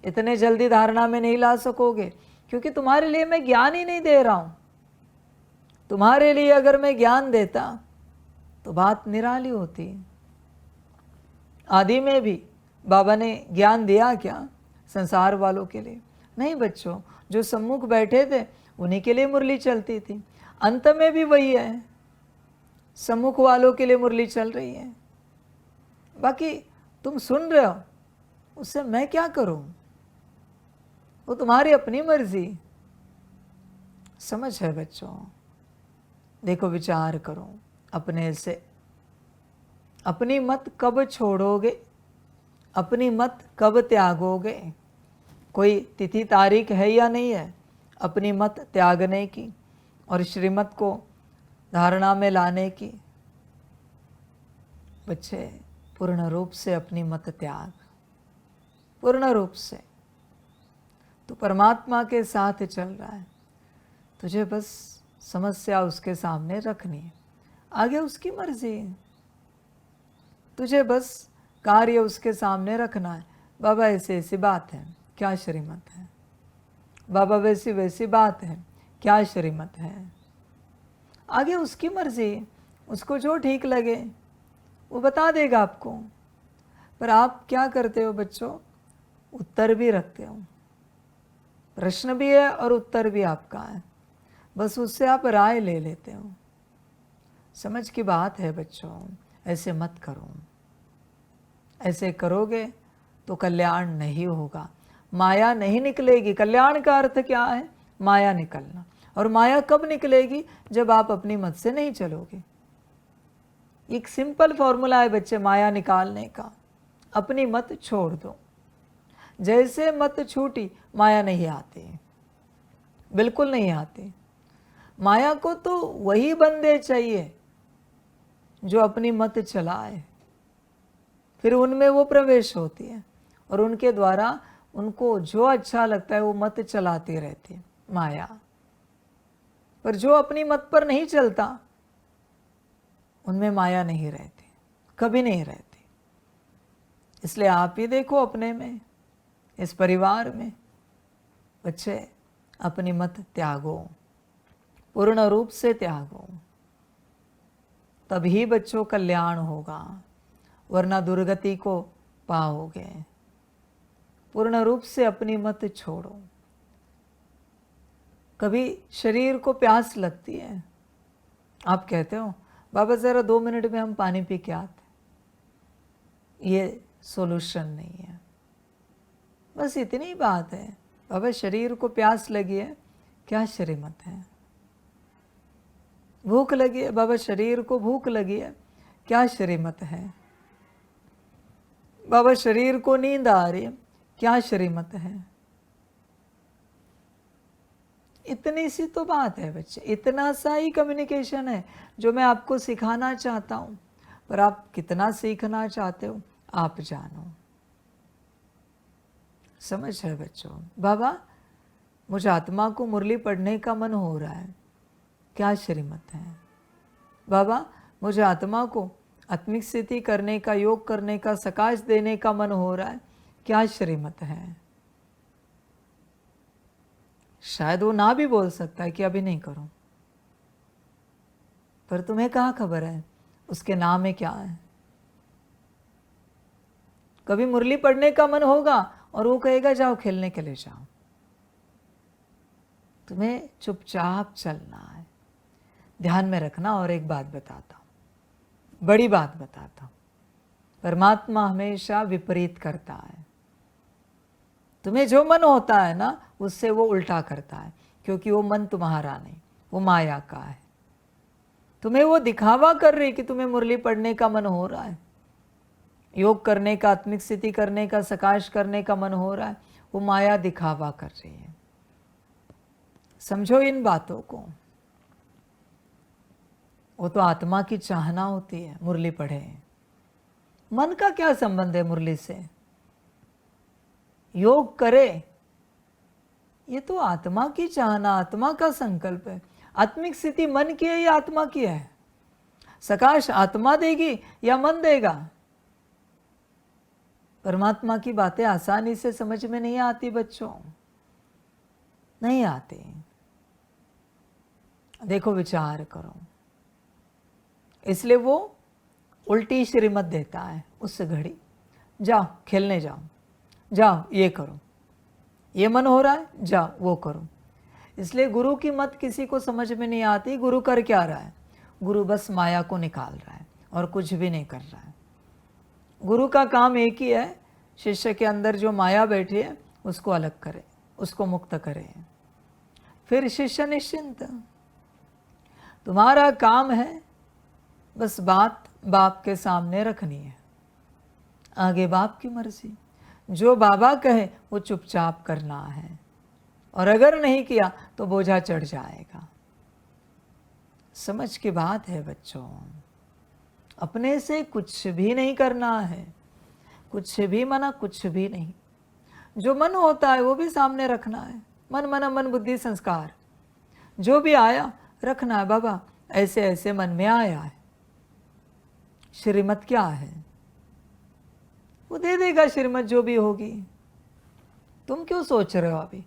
इतने जल्दी धारणा में नहीं ला सकोगे, क्योंकि तुम्हारे लिए मैं ज्ञान ही नहीं दे रहा हूँ। तुम्हारे लिए अगर मैं ज्ञान देता तो बात निराली होती। आदि में भी बाबा ने ज्ञान दिया क्या संसार वालों के लिए? नहीं बच्चों, जो सम्मुख बैठे थे उन्हीं के लिए मुरली चलती थी। अंत में भी वही है, सम्मुख वालों के लिए मुरली चल रही है। बाकी तुम सुन रहे हो, उससे मैं क्या करूं? वो तुम्हारी अपनी मर्जी। समझ है बच्चों? देखो, विचार करो अपने से। अपनी मत कब छोड़ोगे? अपनी मत कब त्यागोगे? कोई तिथि तारीख है या नहीं है अपनी मत त्यागने की और श्रीमत को धारणा में लाने की? बच्चे, पूर्ण रूप से अपनी मत त्याग, पूर्ण रूप से। तो परमात्मा के साथ चल रहा है, तुझे बस समस्या उसके सामने रखनी है, आगे उसकी मर्जी है। तुझे बस कार्य उसके सामने रखना है। बाबा ऐसी ऐसी बात है, क्या श्रीमत है? बाबा वैसी वैसी बात है, क्या श्रीमत है? आगे उसकी मर्जी, उसको जो ठीक लगे वो बता देगा आपको। पर आप क्या करते हो बच्चों? उत्तर भी रखते हो, प्रश्न भी है और उत्तर भी आपका है, बस उससे आप राय ले लेते हो। समझ की बात है बच्चों, ऐसे मत करो। ऐसे करोगे तो कल्याण नहीं होगा, माया नहीं निकलेगी। कल्याण का अर्थ क्या है? माया निकलना। और माया कब निकलेगी? जब आप अपनी मत से नहीं चलोगे। एक सिंपल फॉर्मूला है बच्चे माया निकालने का, अपनी मत छोड़ दो। जैसे मत छूटी, माया नहीं आती, बिल्कुल नहीं आती। माया को तो वही बंदे चाहिए जो अपनी मत चलाए, फिर उनमें वो प्रवेश होती है और उनके द्वारा उनको जो अच्छा लगता है वो मत चलाती रहती है माया। पर जो अपनी मत पर नहीं चलता उनमें माया नहीं रहती, कभी नहीं रहती। इसलिए आप ही देखो अपने में, इस परिवार में, बच्चे अपनी मत त्यागो, पूर्ण रूप से त्यागो, तभी बच्चों कल्याण होगा, वरना दुर्गति को पाओगे। पूर्ण रूप से अपनी मत छोड़ो। कभी शरीर को प्यास लगती है, आप कहते हो बाबा ज़रा 2 मिनट में हम पानी पी के आते, ये सॉल्यूशन नहीं है। बस इतनी बात है, बाबा शरीर को प्यास लगी है, क्या श्रीमत है? भूख लगी है, बाबा शरीर को भूख लगी है, क्या श्रीमत है? बाबा शरीर को नींद आ रही है, क्या श्रीमत है? इतनी सी तो बात है बच्चे, इतना सा ही कम्युनिकेशन है जो मैं आपको सिखाना चाहता हूँ, पर आप कितना सीखना चाहते हो आप जानो। समझ है बच्चों? बाबा मुझे आत्मा को मुरली पढ़ने का मन हो रहा है, क्या श्रीमत है? बाबा मुझे आत्मा को आत्मिक स्थिति करने का, योग करने का, सकाश देने का मन हो रहा है, क्या श्रीमत है? शायद वो ना भी बोल सकता है कि अभी नहीं करो, पर तुम्हें कहाँ खबर है उसके नाम में क्या है? कभी मुरली पढ़ने का मन होगा और वो कहेगा जाओ खेलने के लिए जाओ। तुम्हें चुपचाप चलना है। ध्यान में रखना। और एक बात बताता हूँ, बड़ी बात बताता हूँ, परमात्मा हमेशा विपरीत करता है। तुम्हें जो मन होता है ना उससे वो उल्टा करता है, क्योंकि वो मन तुम्हारा नहीं, वो माया का है। तुम्हें वो दिखावा कर रही कि तुम्हें मुरली पढ़ने का मन हो रहा है, योग करने का, आत्मिक स्थिति करने का, सकाश करने का मन हो रहा है, वो माया दिखावा कर रही है। समझो इन बातों को। वो तो आत्मा की चाहना होती है मुरली पढ़े। मन का क्या संबंध है मुरली से? योग करे, ये तो आत्मा की चाहना, आत्मा का संकल्प है। आत्मिक स्थिति मन की है या आत्मा की है? सकाश आत्मा देगी या मन देगा? परमात्मा की बातें आसानी से समझ में नहीं आती बच्चों, नहीं आती। देखो विचार करो, इसलिए वो उल्टी श्रीमत देता है उस घड़ी। जाओ खेलने जाओ, जाओ ये करो, ये मन हो रहा है जाओ वो करो। इसलिए गुरु की मत किसी को समझ में नहीं आती। गुरु कर क्या रहा है? गुरु बस माया को निकाल रहा है और कुछ भी नहीं कर रहा है। गुरु का काम एक ही है, शिष्य के अंदर जो माया बैठी है उसको अलग करे, उसको मुक्त करे, फिर शिष्य निश्चिंत। तुम्हारा काम है बस बात बाप के सामने रखनी है, आगे बाप की मर्जी। जो बाबा कहे वो चुपचाप करना है, और अगर नहीं किया तो बोझा चढ़ जाएगा। समझ की बात है बच्चों। अपने से कुछ भी नहीं करना है, कुछ भी मना, कुछ भी नहीं। जो मन होता है वो भी सामने रखना है। मन मना, मन बुद्धि संस्कार जो भी आया रखना है। बाबा ऐसे ऐसे मन में आया है, श्रीमत क्या है? वो दे देगा श्रीमत जो भी होगी। तुम क्यों सोच रहे हो अभी?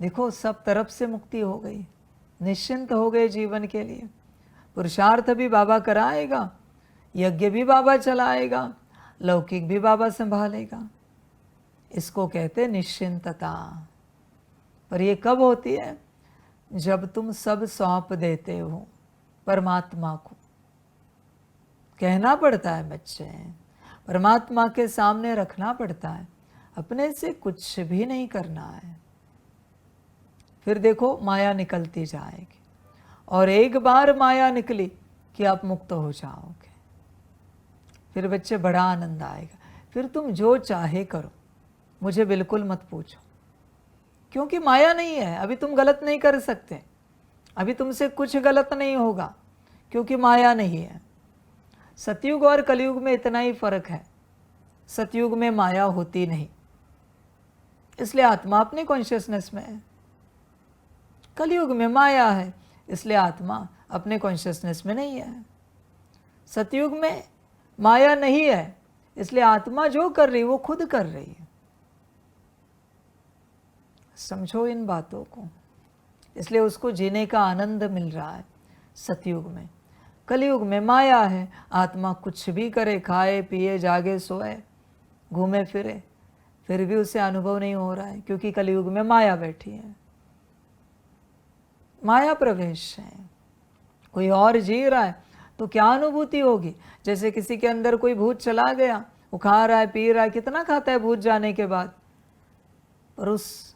देखो सब तरफ से मुक्ति हो गई, निश्चिंत हो गए जीवन के लिए। पुरुषार्थ भी बाबा कराएगा, यज्ञ भी बाबा चलाएगा, लौकिक भी बाबा संभालेगा। इसको कहते निश्चिंतता। पर ये कब होती है? जब तुम सब सौंप देते हो परमात्मा को। कहना पड़ता है बच्चे, परमात्मा के सामने रखना पड़ता है, अपने से कुछ भी नहीं करना है। फिर देखो माया निकलती जाएगी, और एक बार माया निकली कि आप मुक्त हो जाओगे। फिर बच्चे बड़ा आनंद आएगा। फिर तुम जो चाहे करो, मुझे बिल्कुल मत पूछो, क्योंकि माया नहीं है। अभी तुम गलत नहीं कर सकते, अभी तुमसे कुछ गलत नहीं होगा, क्योंकि माया नहीं है। सतयुग और कलयुग में इतना ही फर्क है, सतयुग में माया होती नहीं, इसलिए आत्मा अपने कॉन्शियसनेस में है। कलयुग में माया है, इसलिए आत्मा अपने कॉन्शियसनेस में नहीं है। सतयुग में माया नहीं है, इसलिए आत्मा जो कर रही है वो खुद कर रही है। समझो इन बातों को। इसलिए उसको जीने का आनंद मिल रहा है सतयुग में। कलयुग में माया है, आत्मा कुछ भी करे, खाए पिए जागे सोए घूमे फिरे, फिर भी उसे अनुभव नहीं हो रहा है, क्योंकि कलयुग में माया बैठी है, माया प्रवेश है। कोई और जी रहा है तो क्या अनुभूति होगी। जैसे किसी के अंदर कोई भूत चला गया, वो खा रहा है पी रहा है, कितना खाता है भूत जाने के बाद, पर उस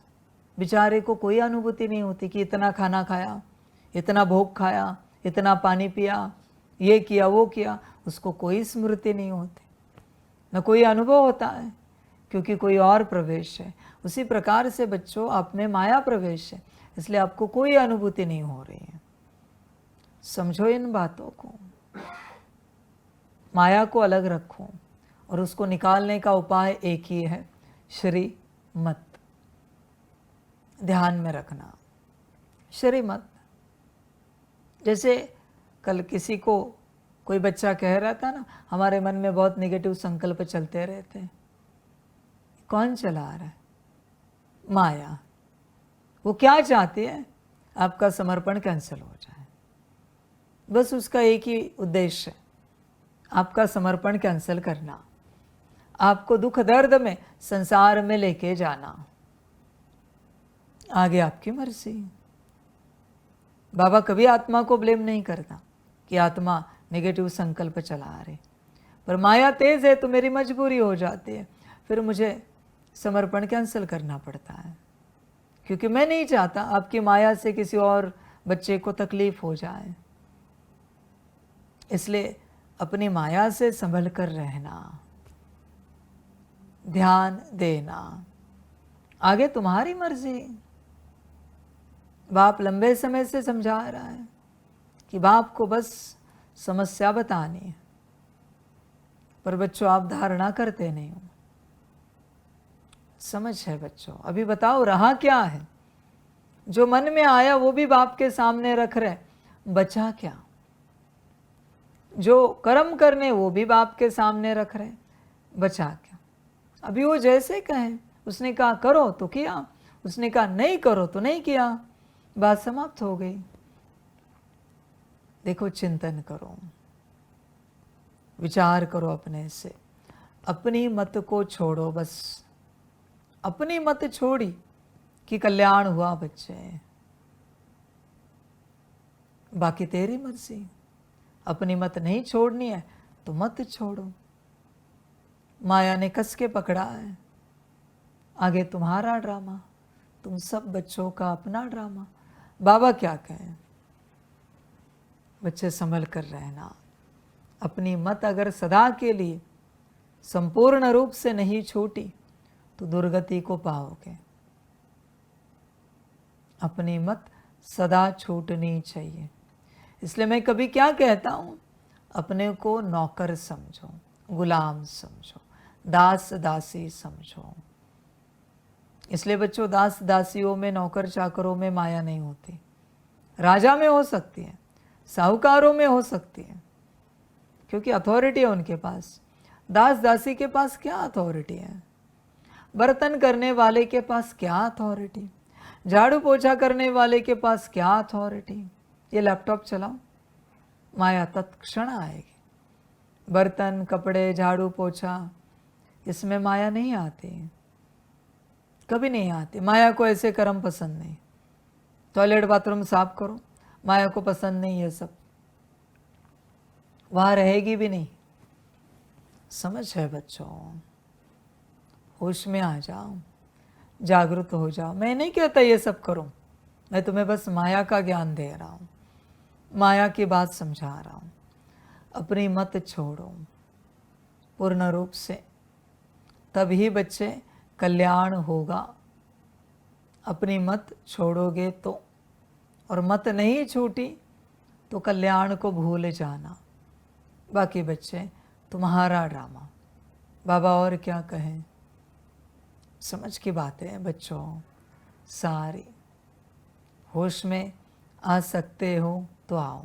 बेचारे को कोई अनुभूति नहीं होती कि इतना खाना खाया, इतना भोग खाया, इतना पानी पिया, ये किया वो किया, उसको कोई स्मृति नहीं होती, न कोई अनुभव होता है, क्योंकि कोई और प्रवेश है। उसी प्रकार से बच्चों, आप में माया प्रवेश है, इसलिए आपको कोई अनुभूति नहीं हो रही है। समझो इन बातों को, माया को अलग रखो और उसको निकालने का उपाय एक ही है, श्रीमत। ध्यान में रखना, श्रीमत। जैसे कल किसी को कोई बच्चा कह रहा था ना, हमारे मन में बहुत नेगेटिव संकल्प चलते रहते हैं। कौन चला रहा है? माया। वो क्या चाहती है? आपका समर्पण कैंसिल हो जाए, बस उसका एक ही उद्देश्य है, आपका समर्पण कैंसिल करना, आपको दुख दर्द में संसार में लेके जाना। आगे आपकी मर्जी। बाबा कभी आत्मा को ब्लेम नहीं करता कि आत्मा नेगेटिव संकल्प चला रही, पर माया तेज है तो मेरी मजबूरी हो जाती है, फिर मुझे समर्पण कैंसिल करना पड़ता है, क्योंकि मैं नहीं चाहता आपकी माया से किसी और बच्चे को तकलीफ हो जाए। इसलिए अपनी माया से संभल कर रहना, ध्यान देना। आगे तुम्हारी मर्जी। बाप लंबे समय से समझा रहा है कि बाप को बस समस्या बतानी है, पर बच्चों आप धारणा करते नहीं हो। समझ है बच्चों? अभी बताओ रहा क्या है? जो मन में आया वो भी बाप के सामने रख रहे, बचा क्या? जो कर्म करने वो भी बाप के सामने रख रहे, बचा क्या? अभी वो जैसे कहे, उसने कहा करो तो किया, उसने कहा नहीं करो तो नहीं किया, बात समाप्त हो गई। देखो, चिंतन करो, विचार करो अपने से, अपनी मत को छोड़ो। बस अपनी मत छोड़ी कि कल्याण हुआ बच्चे, बाकी तेरी मर्जी। अपनी मत नहीं छोड़नी है तो मत छोड़ो। माया ने कस के पकड़ा है, आगे तुम्हारा ड्रामा, तुम सब बच्चों का अपना ड्रामा। बाबा क्या कहें? बच्चे संभल कर रहना। अपनी मत अगर सदा के लिए संपूर्ण रूप से नहीं छूटी तो दुर्गति को पाओगे। अपनी मत सदा छूटनी चाहिए। इसलिए मैं कभी क्या कहता हूँ, अपने को नौकर समझो, गुलाम समझो, दास दासी समझो। इसलिए बच्चों, दास दासियों में, नौकर चाकरों में माया नहीं होती। राजा में हो सकती है, साहूकारों में हो सकती है, क्योंकि अथॉरिटी है उनके पास। दास दासी के पास क्या अथॉरिटी है? बर्तन करने वाले के पास क्या अथॉरिटी? झाड़ू पोछा करने वाले के पास क्या अथॉरिटी? ये लैपटॉप चलाओ, माया तत्क्षण आएगी। बर्तन, कपड़े, झाड़ू पोछा, इसमें माया नहीं आती, कभी नहीं आती। माया को ऐसे कर्म पसंद नहीं। टॉयलेट बाथरूम साफ करो, माया को पसंद नहीं ये सब, वहाँ रहेगी भी नहीं। समझ है बच्चों? होश में आ जाओ, जागरूक हो जाओ। मैं नहीं कहता ये सब करो, मैं तुम्हें बस माया का ज्ञान दे रहा हूँ, माया की बात समझा रहा हूँ। अपनी मत छोड़ो पूर्ण रूप से, तभी बच्चे कल्याण होगा। अपनी मत छोड़ोगे तो, और मत नहीं छूटी तो कल्याण को भूल जाना। बाकी बच्चे तुम्हारा ड्रामा। बाबा और क्या कहें? समझ की बातें हैं बच्चों सारी। होश में आ सकते हो तो आओ,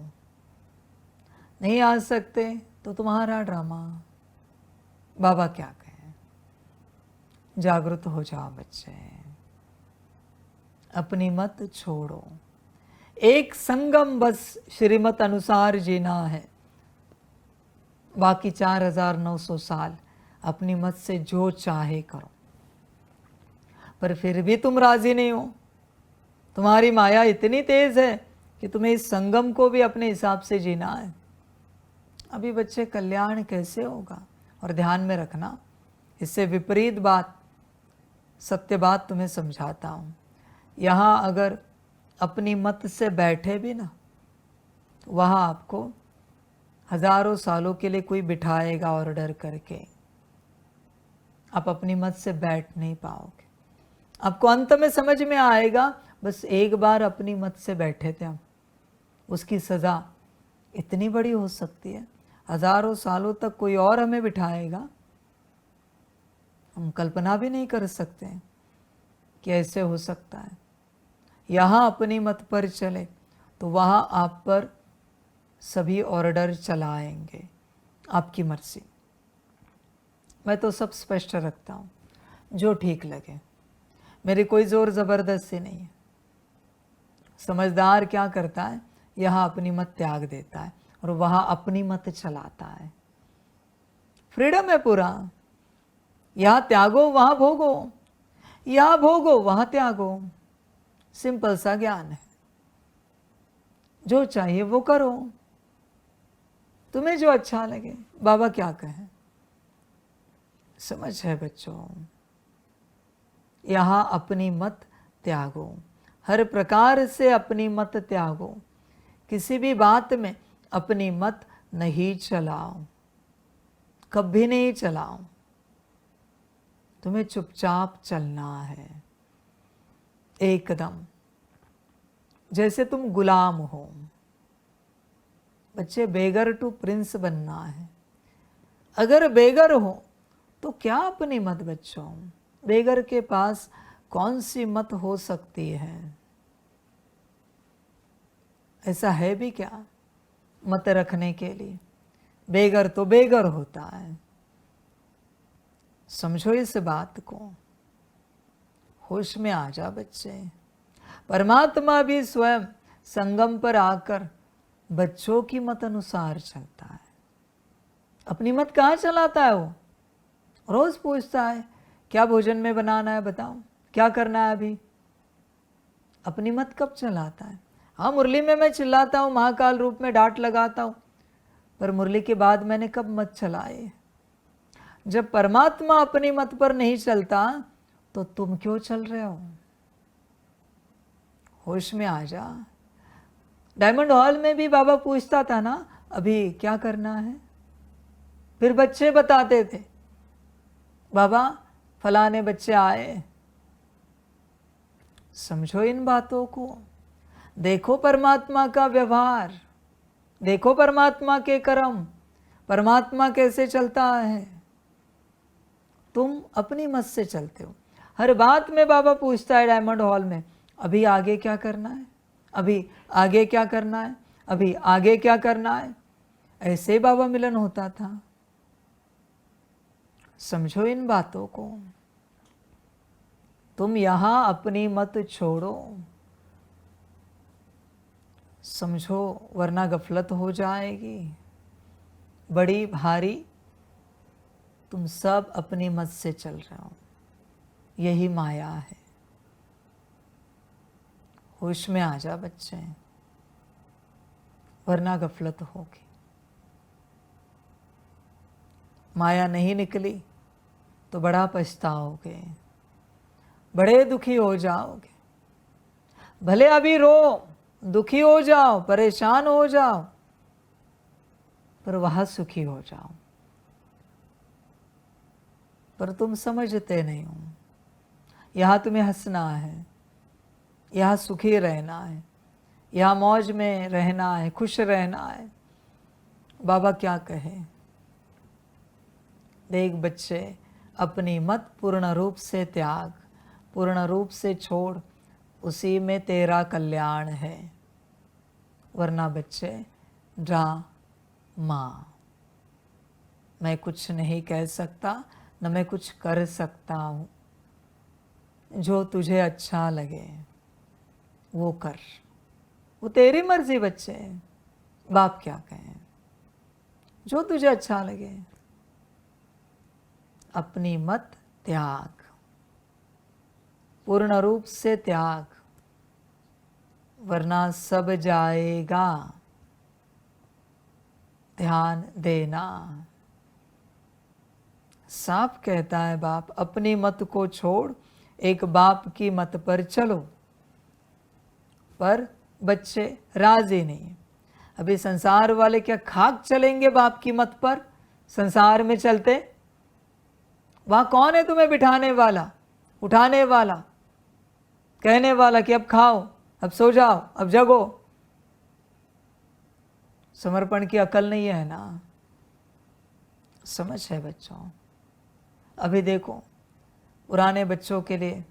नहीं आ सकते तो तुम्हारा ड्रामा। बाबा क्या कहें? जागृत हो जाओ बच्चे, अपनी मत छोड़ो। एक संगम बस श्रीमत अनुसार जीना है, बाकी 4900 साल अपनी मत से जो चाहे करो। पर फिर भी तुम राजी नहीं हो। तुम्हारी माया इतनी तेज है कि तुम्हें इस संगम को भी अपने हिसाब से जीना है। अभी बच्चे कल्याण कैसे होगा? और ध्यान में रखना, इससे विपरीत बात, सत्य बात तुम्हें समझाता हूँ। यहाँ अगर अपनी मत से बैठे भी ना, तो वहाँ आपको हजारों सालों के लिए कोई बिठाएगा और डर करके, आप अपनी मत से बैठ नहीं पाओगे। आपको अंत में समझ में आएगा, बस एक बार अपनी मत से बैठे थे हम, उसकी सज़ा इतनी बड़ी हो सकती है, हजारों सालों तक कोई और हमें बिठाएगा। हम कल्पना भी नहीं कर सकते कि ऐसे हो सकता है। यहाँ अपनी मत पर चले तो वहाँ आप पर सभी ऑर्डर चलाएंगे, आपकी मर्जी। मैं तो सब स्पष्ट रखता हूँ, जो ठीक लगे। मेरी कोई ज़ोर ज़बरदस्ती नहीं है। समझदार क्या करता है, यहाँ अपनी मत त्याग देता है और वहाँ अपनी मत चलाता है। फ्रीडम है पूरा। यहाँ त्यागो वहाँ भोगो, यहाँ भोगो वहाँ त्यागो। सिंपल सा ज्ञान है। जो चाहिए वो करो, तुम्हें जो अच्छा लगे। बाबा क्या कहें, समझ है बच्चों? यहाँ अपनी मत त्यागो, हर प्रकार से अपनी मत त्यागो। किसी भी बात में अपनी मत नहीं चलाओ, कभी नहीं चलाओ। तुम्हें चुपचाप चलना है, एकदम जैसे तुम गुलाम हो। बच्चे, बेगर टू प्रिंस बनना है। अगर बेगर हो तो क्या अपनी मत बच्चों? बेगर के पास कौन सी मत हो सकती है? ऐसा है भी क्या मत रखने के लिए? बेगर तो बेगर होता है। समझो इस बात को, होश में आ जा बच्चे। परमात्मा भी स्वयं संगम पर आकर बच्चों की मत अनुसार चलता है। अपनी मत कहाँ चलाता है वो? रोज पूछता है क्या भोजन में बनाना है, बताओ क्या करना है अभी। अपनी मत कब चलाता है? हाँ, मुरली में मैं चिल्लाता हूँ, महाकाल रूप में डांट लगाता हूँ, पर मुरली के बाद मैंने कब मत चलाए? जब परमात्मा अपनी मत पर नहीं चलता तो तुम क्यों चल रहे हो? होश में आ जा। डायमंड हॉल में भी बाबा पूछता था ना, अभी क्या करना है? फिर बच्चे बताते थे, बाबा फलाने बच्चे आए। समझो इन बातों को, देखो परमात्मा का व्यवहार, देखो परमात्मा के कर्म, परमात्मा कैसे चलता है। तुम अपनी मत से चलते हो। हर बात में बाबा पूछता है डायमंड हॉल में, अभी आगे क्या करना है, अभी आगे क्या करना है, अभी आगे क्या करना है। ऐसे बाबा मिलन होता था। समझो इन बातों को। तुम यहां अपनी मत छोड़ो, समझो, वरना गफलत हो जाएगी बड़ी भारी। तुम सब अपनी मत से चल रहे हो, यही माया है। होश में आ जा बच्चे, वरना गफलत होगी। माया नहीं निकली तो बड़ा पछताओगे, बड़े दुखी हो जाओगे। भले अभी रो, दुखी हो जाओ, परेशान हो जाओ, पर वहां सुखी हो जाओ। पर तुम समझते नहीं हो, यहाँ तुम्हें हंसना है, यहाँ सुखी रहना है, यहाँ मौज में रहना है, खुश रहना है। बाबा क्या कहे? देख बच्चे, अपनी मत पूर्ण रूप से त्याग, पूर्ण रूप से छोड़, उसी में तेरा कल्याण है। वरना बच्चे ड्रामा। मैं कुछ नहीं कह सकता, न मैं कुछ कर सकता हूँ। जो तुझे अच्छा लगे वो कर, वो तेरी मर्जी बच्चे। बाप क्या कहें? जो तुझे अच्छा लगे। अपनी मत त्याग, पूर्ण रूप से त्याग। वरना सब जाएगा। ध्यान देना। सांप कहता है बाप अपनी मत को छोड़, एक बाप की मत पर चलो। पर बच्चे राजी नहीं। अभी संसार वाले क्या खाक चलेंगे बाप की मत पर? संसार में चलते वहां कौन है तुम्हें बिठाने वाला, उठाने वाला, कहने वाला कि अब खाओ, अब सो जाओ, अब जगो? समर्पण की अकल नहीं है ना, समझ है बच्चों। अभी देखो पुराने बच्चों के लिए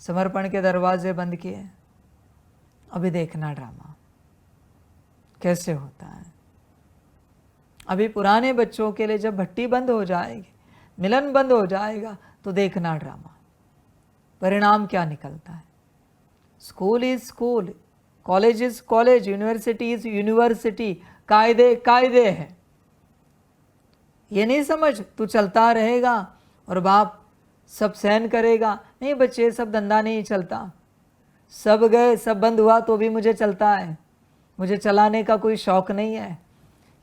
समर्पण के दरवाजे बंद किए। अभी देखना ड्रामा कैसे होता है। अभी पुराने बच्चों के लिए जब भट्टी बंद हो जाएगी, मिलन बंद हो जाएगा, तो देखना ड्रामा, परिणाम क्या निकलता है। School is school, college is college, university is university, कायदे कायदे हैं। ये नहीं समझ तू चलता रहेगा और बाप सब सहन करेगा। नहीं बच्चे, सब धंधा नहीं चलता। सब गए, सब बंद हुआ तो भी मुझे चलता है। मुझे चलाने का कोई शौक नहीं है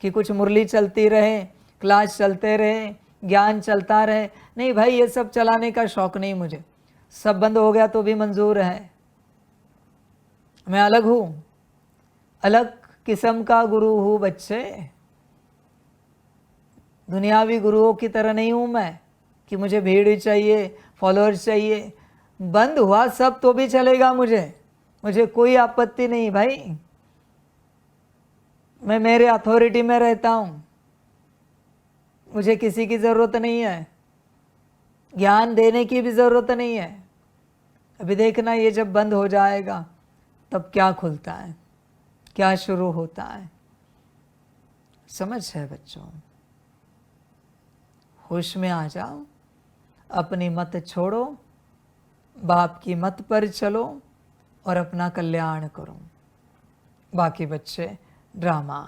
कि कुछ मुरली चलती रहे, क्लास चलते रहे, ज्ञान चलता रहे। नहीं भाई, ये सब चलाने का शौक नहीं मुझे। सब बंद हो गया तो भी मंजूर है। मैं अलग हूँ, अलग किस्म का गुरु हूँ बच्चे। दुनियावी गुरुओं की तरह नहीं हूँ मैं कि मुझे भीड़ ही चाहिए, फॉलोअर्स चाहिए। बंद हुआ सब तो भी चलेगा मुझे कोई आपत्ति नहीं भाई। मैं मेरे अथॉरिटी में रहता हूँ, मुझे किसी की ज़रूरत नहीं है, ज्ञान देने की भी ज़रूरत नहीं है। अभी देखना ये जब बंद हो जाएगा तब क्या खुलता है, क्या शुरू होता है। समझ है बच्चों? होश में आ जाओ, अपनी मत छोड़ो, बाप की मत पर चलो और अपना कल्याण करो। बाकी बच्चे ड्रामा।